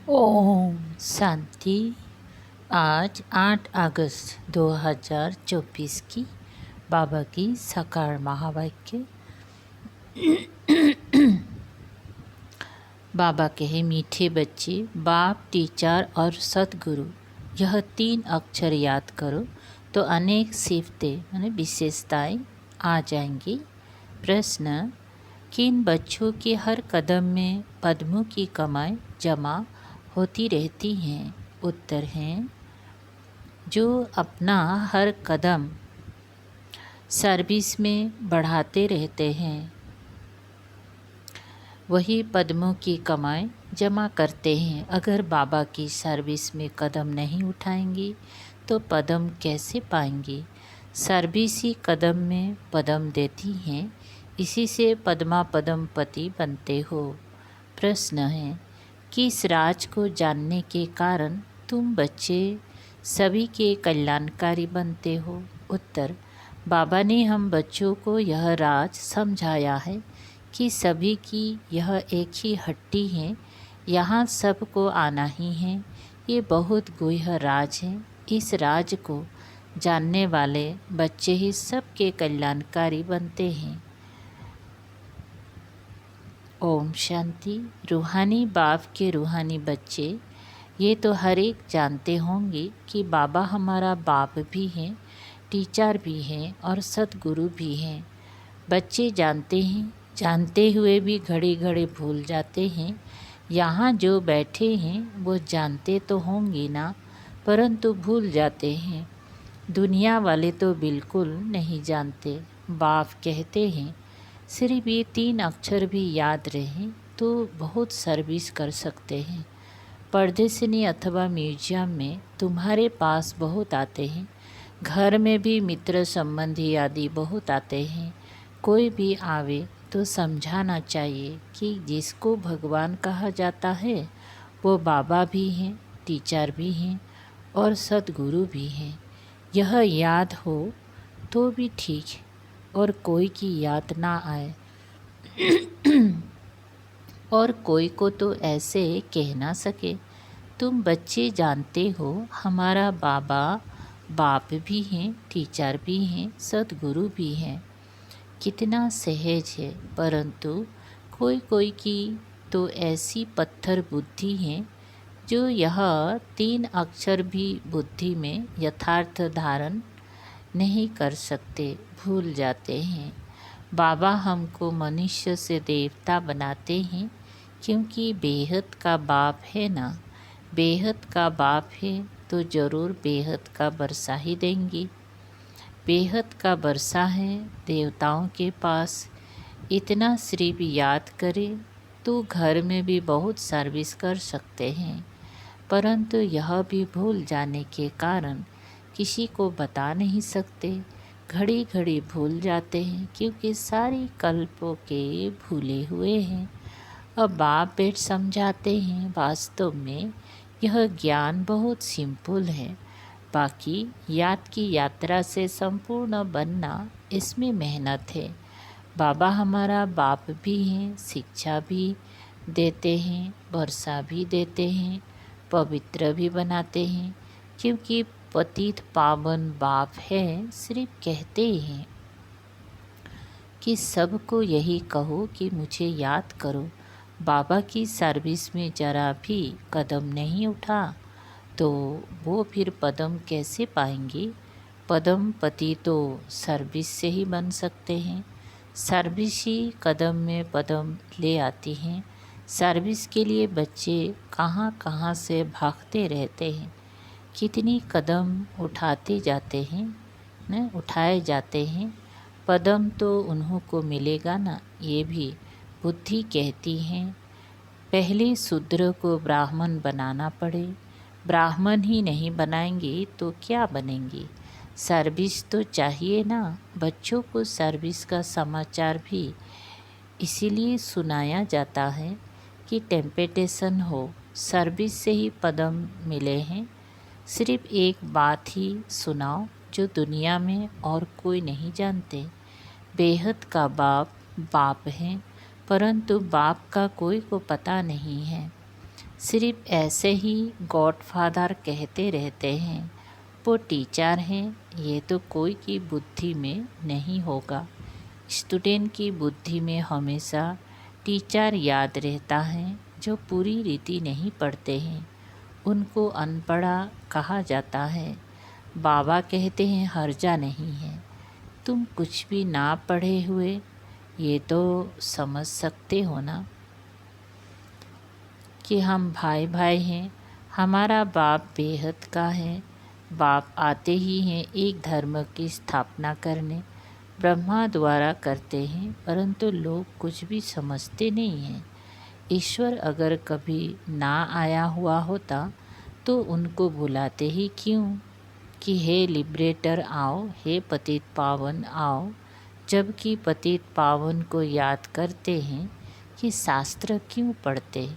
ओम शांति। आज 8 अगस्त 2024 की बाबा की साकार महावाक्य। बाबा कहे, मीठे बच्चे, बाप, टीचर और सतगुरु, यह 3 अक्षर याद करो तो अनेक सिफतें यानी विशेषताएं आ जाएंगी। प्रश्न, किन बच्चों के हर कदम में पद्मों की कमाई जमा होती रहती हैं? उत्तर हैं, जो अपना हर कदम सर्विस में बढ़ाते रहते हैं, वही पद्मों की कमाई जमा करते हैं। अगर बाबा की सर्विस में कदम नहीं उठाएंगी तो पद्म कैसे पाएंगी? सर्विस ही कदम में पद्म देती हैं, इसी से पद्मा पद्मपति बनते हो। प्रश्न है, किस राज को जानने के कारण तुम बच्चे सभी के कल्याणकारी बनते हो? उत्तर, बाबा ने हम बच्चों को यह राज समझाया है कि सभी की यह एक ही हट्टी है, यहाँ सबको आना ही है। ये बहुत गूढ़ राज है। इस राज को जानने वाले बच्चे ही सबके कल्याणकारी बनते हैं। ओम शांति। रूहानी बाप के रूहानी बच्चे, ये तो हर एक जानते होंगे कि बाबा हमारा बाप भी हैं, टीचर भी हैं और सतगुरु भी हैं। बच्चे जानते हैं, जानते हुए भी घड़ी घड़ी भूल जाते हैं। यहाँ जो बैठे हैं वो जानते तो होंगे ना, परंतु भूल जाते हैं। दुनिया वाले तो बिल्कुल नहीं जानते। बाप कहते हैं, सिर्फ ये 3 अक्षर भी याद रहें तो बहुत सर्विस कर सकते हैं। प्रदर्शनी अथवा म्यूजियम में तुम्हारे पास बहुत आते हैं, घर में भी मित्र संबंधी आदि बहुत आते हैं। कोई भी आवे तो समझाना चाहिए कि जिसको भगवान कहा जाता है वो बाबा भी हैं, टीचर भी हैं और सतगुरु भी हैं। यह याद हो तो भी ठीक, और कोई की याद ना आए और कोई को तो ऐसे कह ना सके। तुम बच्चे जानते हो हमारा बाबा बाप भी हैं, टीचर भी हैं, सतगुरु भी हैं। कितना सहज है, परंतु कोई कोई की तो ऐसी पत्थर बुद्धि है जो यह 3 अक्षर भी बुद्धि में यथार्थ धारण नहीं कर सकते, भूल जाते हैं। बाबा हमको मनुष्य से देवता बनाते हैं क्योंकि बेहद का बाप है ना। बेहद का बाप है तो ज़रूर बेहद का बरसा ही देंगे। बेहद का बरसा है देवताओं के पास। इतना सिर्फ याद करें तो घर में भी बहुत सर्विस कर सकते हैं, परंतु यह भी भूल जाने के कारण किसी को बता नहीं सकते। घड़ी घड़ी भूल जाते हैं क्योंकि सारी कल्पों के भूले हुए हैं। अब बाप बेट समझाते हैं, वास्तव में यह ज्ञान बहुत सिंपल है। बाकी याद की यात्रा से संपूर्ण बनना, इसमें मेहनत है। बाबा हमारा बाप भी हैं, शिक्षा भी देते हैं, वर्षा भी देते हैं, पवित्र भी बनाते हैं। क्योंकि पतित पावन बाप है, सिर्फ कहते हैं कि सबको यही कहो कि मुझे याद करो। बाबा की सर्विस में जरा भी कदम नहीं उठा तो वो फिर पद्म कैसे पाएंगे? पद्म पति तो सर्विस से ही बन सकते हैं। सर्विस ही कदम में पद्म ले आती हैं। सर्विस के लिए बच्चे कहाँ कहाँ से भागते रहते हैं, कितनी कदम उठाते जाते हैं न उठाए जाते हैं। पद्म तो उन्हों को मिलेगा ना, ये भी बुद्धि कहती हैं। पहले शूद्र को ब्राह्मण बनाना पड़े, ब्राह्मण ही नहीं बनाएंगे तो क्या बनेंगे? सर्विस तो चाहिए ना। बच्चों को सर्विस का समाचार भी इसीलिए सुनाया जाता है कि टेम्पटेशन हो। सर्विस से ही पद्म मिले हैं। सिर्फ एक बात ही सुनाओ जो दुनिया में और कोई नहीं जानते। बेहद का बाप बाप है, परंतु बाप का कोई को पता नहीं है। सिर्फ ऐसे ही गॉडफादर कहते रहते हैं, वो टीचर हैं, ये तो कोई की बुद्धि में नहीं होगा। स्टूडेंट की बुद्धि में हमेशा टीचर याद रहता है। जो पूरी रीति नहीं पढ़ते हैं उनको अनपढ़ा कहा जाता है। बाबा कहते हैं हर्जा नहीं है, तुम कुछ भी ना पढ़े हुए ये तो समझ सकते हो ना कि हम भाई भाई हैं। हमारा बाप बेहद का है। बाप आते ही हैं एक धर्म की स्थापना करने, ब्रह्मा द्वारा करते हैं, परंतु लोग कुछ भी समझते नहीं हैं। ईश्वर अगर कभी ना आया हुआ होता तो उनको बुलाते ही क्यों कि हे लिबरेटर आओ, हे पतित पावन आओ। जबकि पतित पावन को याद करते हैं कि शास्त्र क्यों पढ़ते,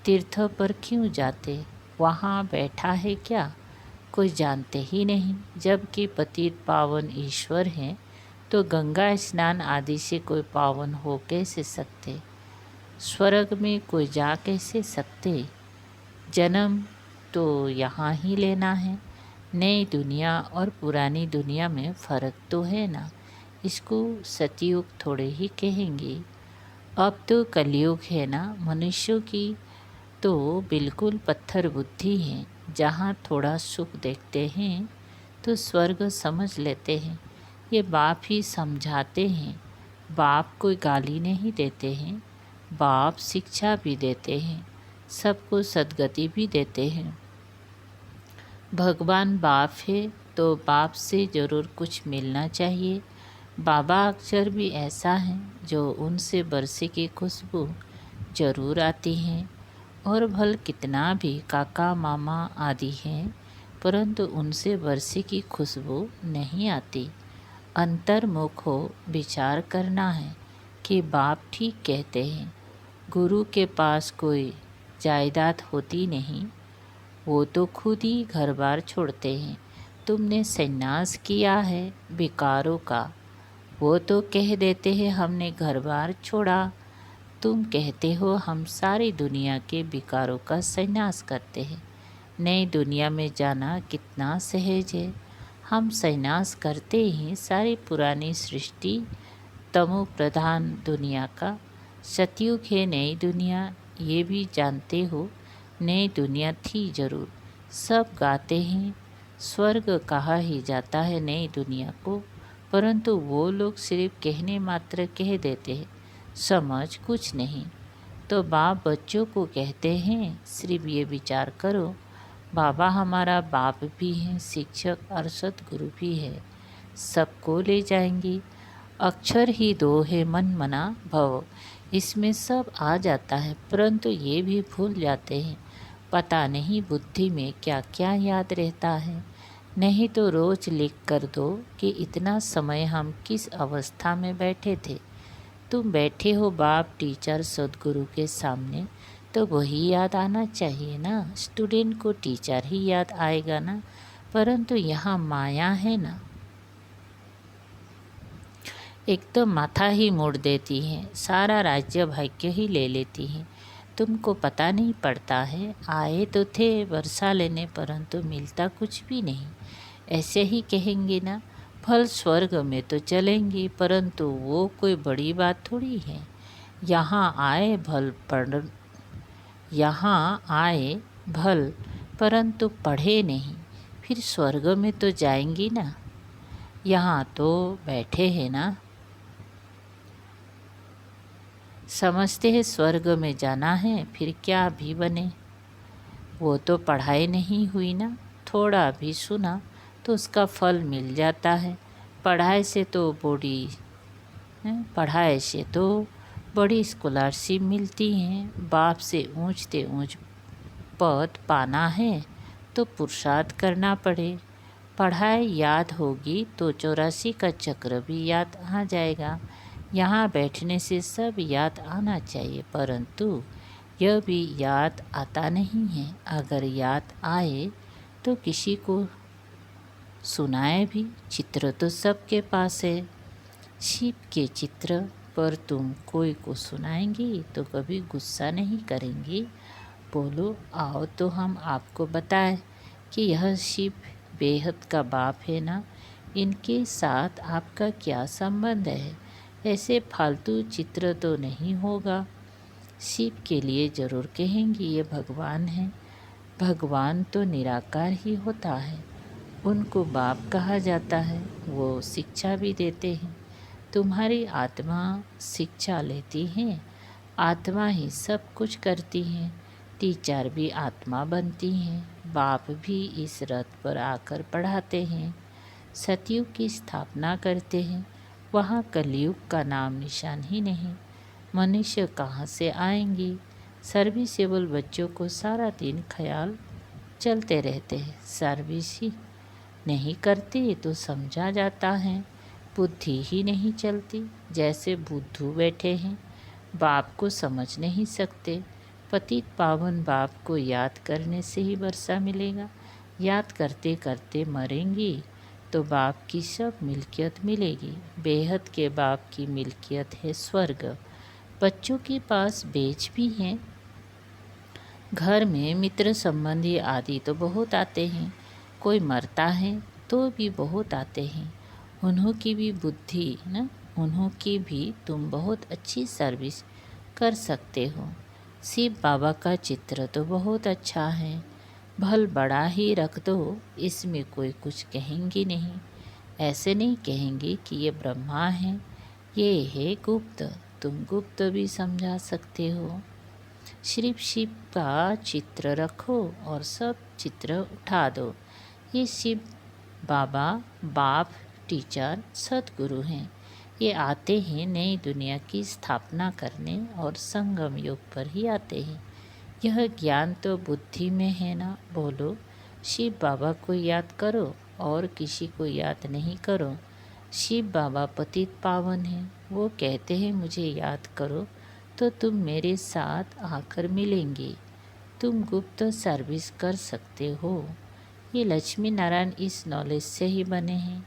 तीर्थ पर क्यों जाते, वहाँ बैठा है क्या, कोई जानते ही नहीं। जबकि पतित पावन ईश्वर हैं तो गंगा स्नान आदि से कोई पावन हो कैसे सकते, स्वर्ग में कोई जा कैसे सकते। जन्म तो यहाँ ही लेना है। नई दुनिया और पुरानी दुनिया में फ़र्क तो है ना, इसको सतयुग थोड़े ही कहेंगे। अब तो कलयुग है ना। मनुष्यों की तो बिल्कुल पत्थर बुद्धि है। जहाँ थोड़ा सुख देखते हैं तो स्वर्ग समझ लेते हैं। ये बाप ही समझाते हैं। बाप कोई गाली नहीं देते हैं, बाप शिक्षा भी देते हैं, सबको सद्गति भी देते हैं। भगवान बाप है तो बाप से ज़रूर कुछ मिलना चाहिए। बाबा अक्षर भी ऐसा है जो उनसे बरसे की खुशबू ज़रूर आती हैं। और भल कितना भी काका मामा आदि हैं, परंतु उनसे बरसे की खुशबू नहीं आती। अंतर्मुख हो विचार करना है कि बाप ठीक कहते हैं। गुरु के पास कोई जायदाद होती नहीं, वो तो खुद ही घर बार छोड़ते हैं। तुमने संन्यास किया है बेकारों का, वो तो कह देते हैं हमने घर बार छोड़ा। तुम कहते हो हम सारी दुनिया के बेकारों का संन्यास करते हैं। नई दुनिया में जाना कितना सहज है। हम संन्यास करते ही सारी पुरानी सृष्टि तमो प्रधान दुनिया का। सतयुग है नई दुनिया, ये भी जानते हो। नई दुनिया थी जरूर, सब गाते हैं। स्वर्ग कहा ही जाता है नई दुनिया को, परंतु वो लोग सिर्फ कहने मात्र कह देते हैं, समझ कुछ नहीं। तो बाप बच्चों को कहते हैं सिर्फ ये विचार करो, बाबा हमारा बाप भी हैं, शिक्षक और सतगुरु भी है, सबको ले जाएंगे। अक्षर ही दो है मन मना भव, इसमें सब आ जाता है, परंतु ये भी भूल जाते हैं। पता नहीं बुद्धि में क्या क्या याद रहता है। नहीं तो रोज़ लिख कर दो कि इतना समय हम किस अवस्था में बैठे थे। तुम बैठे हो बाप टीचर सदगुरु के सामने, तो वही याद आना चाहिए ना। स्टूडेंट को टीचर ही याद आएगा ना, परंतु यहाँ माया है ना, एक तो माथा ही मोड़ देती है, सारा राज्य भाग्य ही ले लेती है। तुमको पता नहीं पड़ता है, आए तो थे वर्षा लेने, परंतु मिलता कुछ भी नहीं। ऐसे ही कहेंगे ना, फल स्वर्ग में तो चलेंगे, परंतु वो कोई बड़ी बात थोड़ी है। यहाँ आए भल परंतु पढ़े नहीं, फिर स्वर्ग में तो जाएंगी ना। यहाँ तो बैठे हैं ना, समझते हैं स्वर्ग में जाना है, फिर क्या भी बने। वो तो पढ़ाई नहीं हुई ना, थोड़ा भी सुना तो उसका फल मिल जाता है। पढ़ाई से तो बड़ी स्कॉलरशिप मिलती हैं। बाप से ऊंच से ऊंच पद पाना है तो पुरुषार्थ करना पड़े। पढ़ाई याद होगी तो 84 का चक्र भी याद आ जाएगा। यहाँ बैठने से सब याद आना चाहिए, परंतु यह भी याद आता नहीं है। अगर याद आए तो किसी को सुनाए भी। चित्र तो सबके पास है, शिव के चित्र पर तुम कोई को सुनाएंगी तो कभी गुस्सा नहीं करेंगी। बोलो, आओ तो हम आपको बताएं कि यह शिव बेहद का बाप है ना, इनके साथ आपका क्या संबंध है। ऐसे फालतू चित्र तो नहीं होगा। शिव के लिए ज़रूर कहेंगी ये भगवान है। भगवान तो निराकार ही होता है, उनको बाप कहा जाता है। वो शिक्षा भी देते हैं। तुम्हारी आत्मा शिक्षा लेती है, आत्मा ही सब कुछ करती है। टीचर भी आत्मा बनती हैं, बाप भी इस रथ पर आकर पढ़ाते हैं। सतयुग की स्थापना करते हैं, वहाँ कलयुग का नाम निशान ही नहीं। मनुष्य कहाँ से आएंगे। सर्विसेबल बच्चों को सारा दिन ख्याल चलते रहते हैं, सर्विस ही नहीं करते तो समझा जाता है, बुद्धि ही नहीं चलती। जैसे बुद्धू बैठे हैं, बाप को समझ नहीं सकते। पतित पावन बाप को याद करने से ही वर्षा मिलेगा। याद करते करते मरेंगी तो बाप की सब मिल्कियत मिलेगी। बेहद के बाप की मिल्कियत है स्वर्ग। बच्चों के पास बेच भी हैं। घर में मित्र संबंधी आदि तो बहुत आते हैं। कोई मरता है तो भी बहुत आते हैं। उन्हों की भी बुद्धि न, उन्हों की भी तुम बहुत अच्छी सर्विस कर सकते हो। शिव बाबा का चित्र तो बहुत अच्छा है, भल बड़ा ही रख दो, इसमें कोई कुछ कहेंगी नहीं। ऐसे नहीं कहेंगे कि ये ब्रह्मा है, ये है गुप्त। तुम गुप्त भी समझा सकते हो। सिर्फ शिव का चित्र रखो और सब चित्र उठा दो। ये शिव बाबा बाप टीचर सतगुरु हैं। ये आते हैं नई दुनिया की स्थापना करने और संगम युग पर ही आते हैं। यह ज्ञान तो बुद्धि में है ना। बोलो, शिव बाबा को याद करो और किसी को याद नहीं करो। शिव बाबा पतित पावन हैं। वो कहते हैं मुझे याद करो तो तुम मेरे साथ आकर मिलेंगे। तुम गुप्त सर्विस कर सकते हो। ये लक्ष्मी नारायण इस नॉलेज से ही बने हैं।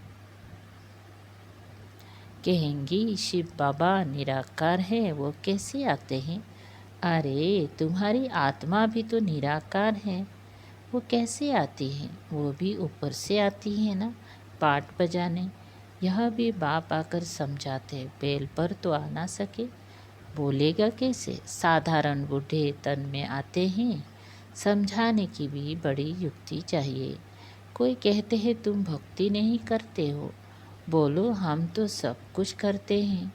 कहेंगी शिव बाबा निराकार है, वो कैसे आते हैं। अरे तुम्हारी आत्मा भी तो निराकार है, वो कैसे आती है। वो भी ऊपर से आती है ना, पाठ बजाने। यह भी बाप आकर समझाते, बेल पर तो आ ना सके, बोलेगा कैसे। साधारण बूढ़े तन में आते हैं, समझाने की भी बड़ी युक्ति चाहिए। कोई कहते हैं तुम भक्ति नहीं करते हो। बोलो, हम तो सब कुछ करते हैं।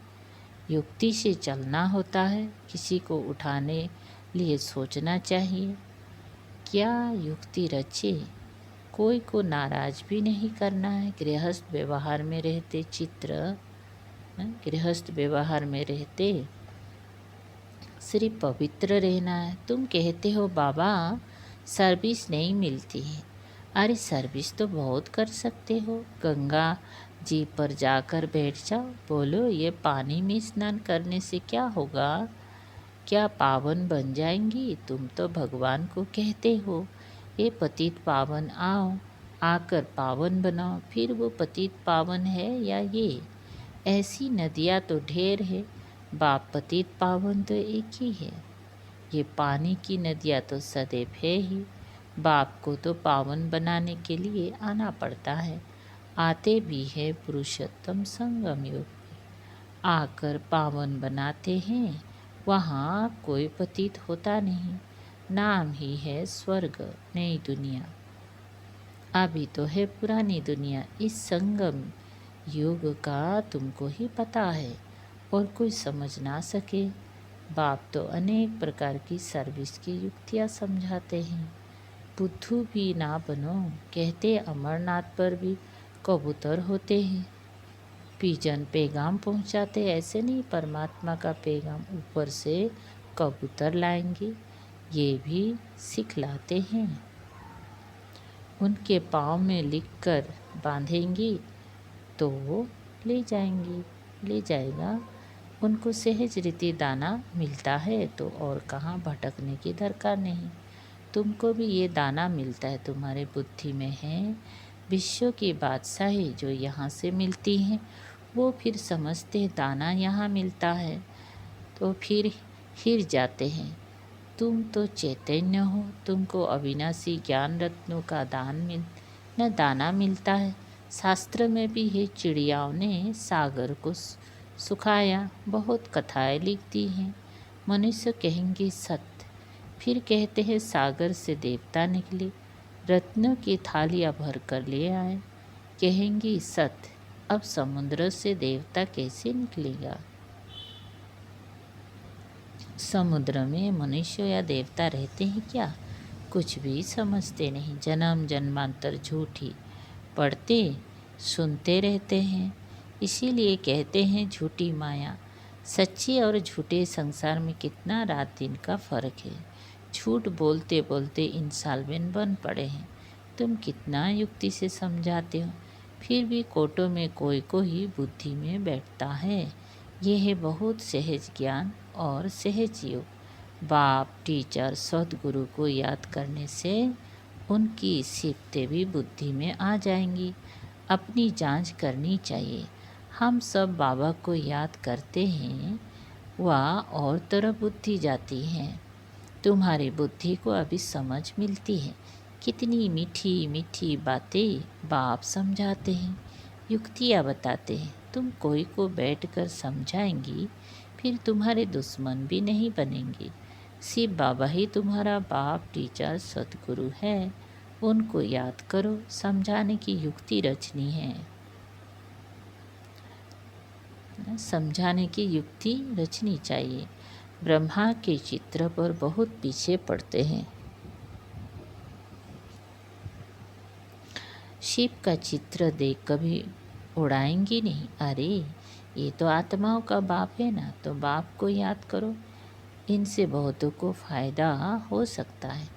युक्ति से चलना होता है, किसी को उठाने लिए सोचना चाहिए। क्या युक्ति रचे, कोई को नाराज भी नहीं करना है। गृहस्थ व्यवहार में रहते चित्र, गृहस्थ व्यवहार में रहते सिर्फ पवित्र रहना है। तुम कहते हो बाबा सर्विस नहीं मिलती है। अरे सर्विस तो बहुत कर सकते हो। गंगा जी पर जाकर बैठ जाओ। बोलो, ये पानी में स्नान करने से क्या होगा। क्या पावन बन जाएंगी। तुम तो भगवान को कहते हो ये पतित पावन आओ, आकर पावन बनाओ। फिर वो पतित पावन है या ये। ऐसी नदियाँ तो ढेर है, बाप पतित पावन तो एक ही है। ये पानी की नदियाँ तो सदैव है ही। बाप को तो पावन बनाने के लिए आना पड़ता है। आते भी है पुरुषोत्तम संगम युग में, आकर पावन बनाते हैं। वहाँ कोई पतित होता नहीं, नाम ही है स्वर्ग। नई दुनिया अभी तो है पुरानी दुनिया। इस संगम युग का तुमको ही पता है और कोई समझ ना सके। बाप तो अनेक प्रकार की सर्विस की युक्तियाँ समझाते हैं। बुद्धू भी ना बनो। कहते अमरनाथ पर भी कबूतर होते हैं, पिजन पैगाम पहुंचाते। ऐसे नहीं परमात्मा का पैगाम ऊपर से कबूतर लाएंगे, ये भी सिखलाते हैं। उनके पाँव में लिखकर बांधेंगी तो वो ले जाएंगी, ले जाएगा। उनको सहज रीति दाना मिलता है तो और कहाँ भटकने की दरकार नहीं। तुमको भी ये दाना मिलता है, तुम्हारे बुद्धि में है। विश्व की बादशाही जो यहाँ से मिलती हैं, वो फिर समझते दाना यहाँ मिलता है तो फिर हिर जाते हैं। तुम तो चैतन्य हो, तुमको अविनाशी ज्ञान रत्नों का दाना मिलता है। शास्त्र में भी ये चिड़ियाओं ने सागर को सुखाया, बहुत कथाएं लिख दी हैं। मनुष्य कहेंगे सत्य, फिर कहते हैं सागर से देवता निकले, रत्नों की थालियाँ भर कर ले आए। कहेंगी सत्य, अब समुद्र से देवता कैसे निकलेगा? समुद्र में मनुष्य या देवता रहते हैं क्या? कुछ भी समझते नहीं। जन्म जन्मांतर झूठी पढ़ते सुनते रहते हैं। इसीलिए कहते हैं झूठी माया। सच्ची और झूठे संसार में कितना रात दिन का फर्क है। झूठ बोलते बोलते इंसाल्वेंट बन पड़े हैं। तुम कितना युक्ति से समझाते हो, फिर भी कोटों में कोई बुद्धि में बैठता है। यह है बहुत सहज ज्ञान और सहज योग। बाप, टीचर, सद्गुरु को याद करने से उनकी सिफतें भी बुद्धि में आ जाएंगी। अपनी जांच करनी चाहिए। हम सब बाबा को याद करते हैं, वह और तरफ बुद्धि जाती है। तुम्हारी बुद्धि को अभी समझ मिलती है। कितनी मीठी मीठी बातें बाप समझाते हैं, युक्तियाँ बताते हैं। तुम कोई को बैठकर समझाएंगी, फिर तुम्हारे दुश्मन भी नहीं बनेंगे। शिव बाबा ही तुम्हारा बाप, टीचर, सद्गुरु है। उनको याद करो। समझाने की युक्ति रचनी है, समझाने की युक्ति रचनी चाहिए। ब्रह्मा के चित्र पर बहुत पीछे पड़ते हैं। शिव का चित्र देख कभी उड़ाएंगी नहीं। अरे ये तो आत्माओं का बाप है ना, तो बाप को याद करो। इनसे बहुतों को फायदा हो सकता है।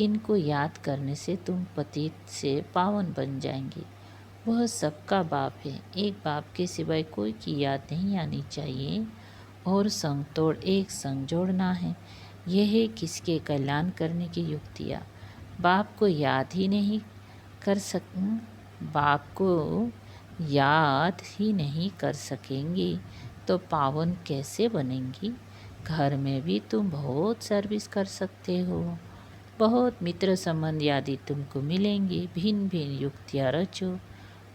इनको याद करने से तुम पतित से पावन बन जाएंगे। वह सबका बाप है। एक बाप के सिवाय कोई की याद नहीं आनी चाहिए। और संग तोड़ एक संग जोड़ना है। यह है किसके कल्याण करने की युक्तियाँ। बाप को याद ही नहीं बाप को याद ही नहीं कर सकेंगी तो पावन कैसे बनेंगी? घर में भी तुम बहुत सर्विस कर सकते हो। बहुत मित्र संबंध आदि तुमको मिलेंगे। भिन्न भिन्न युक्तियाँ रचो,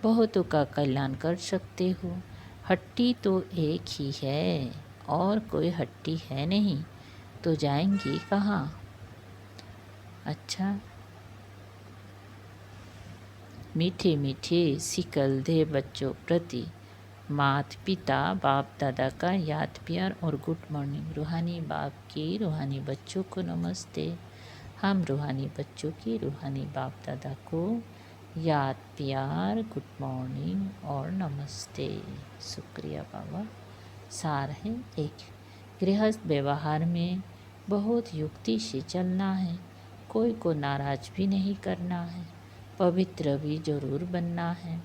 बहुतों का कल्याण कर सकते हो। हट्टी तो एक ही है और कोई हट्टी है नहीं, तो जाएंगी कहाँ? अच्छा, मीठे मीठे सिकल दे बच्चों प्रति माता पिता बाप दादा का याद प्यार और गुड मॉर्निंग। रूहानी बाप की रूहानी बच्चों को नमस्ते। हम रूहानी बच्चों की रूहानी बाप दादा को याद प्यार, गुड मॉर्निंग और नमस्ते। शुक्रिया बाबा। सार है एक, गृहस्थ व्यवहार में बहुत युक्ति से चलना है। कोई को नाराज भी नहीं करना है। पवित्र भी जरूर बनना है।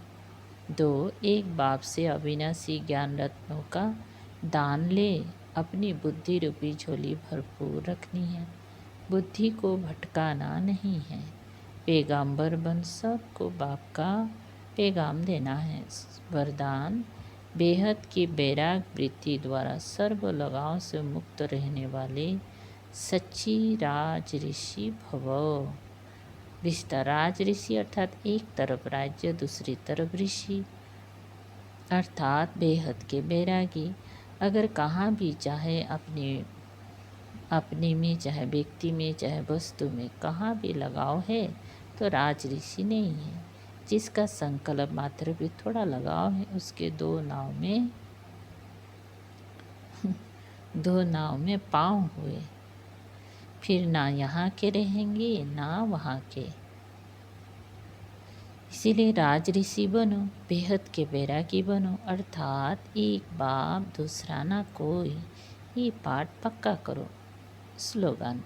2, एक बाप से अविनाशी ज्ञान रत्नों का दान ले। अपनी बुद्धि रूपी झोली भरपूर रखनी है। बुद्धि को भटकाना नहीं है। पैगाम्बर बन सबको बाप का पैगाम देना है। वरदान, बेहद की बैराग वृत्ति द्वारा सर्व लगाव से मुक्त रहने वाले सच्ची राज ऋषि भव। रिश्ता राज ऋषि अर्थात एक तरफ राज्य, दूसरी तरफ ऋषि अर्थात बेहद के बैरागी। अगर कहाँ भी चाहे अपने में, चाहे व्यक्ति में, चाहे वस्तु में, कहाँ भी लगाव है तो राज ऋषि नहीं है। जिसका संकल्प मात्र भी थोड़ा लगाव है, उसके दो नाव में पाँव हुए, फिर ना यहाँ के रहेंगे ना वहाँ के। इसीलिए राज ऋषि बनो, बेहद के बैरागी बनो, अर्थात एक बाप दूसरा ना कोई। ये पाठ पक्का करो। स्लोगन,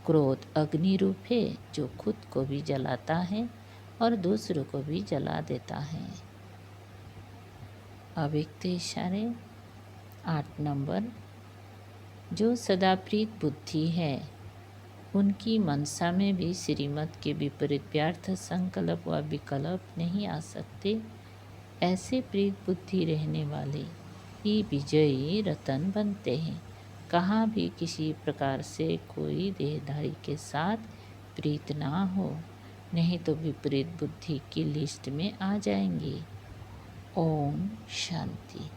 क्रोध अग्नि रूप है जो खुद को भी जलाता है और दूसरों को भी जला देता है। अव्यक्त इशारे 8 नंबर, जो सदा प्रीत बुद्धि है उनकी मनसा में भी श्रीमत के विपरीत व्यर्थ संकल्प व विकल्प नहीं आ सकते। ऐसे प्रीत बुद्धि रहने वाले ही विजयी रतन बनते हैं। कहाँ भी किसी प्रकार से कोई देहधारी के साथ प्रीत ना हो, नहीं तो विपरीत बुद्धि की लिस्ट में आ जाएंगी। ओम शांति।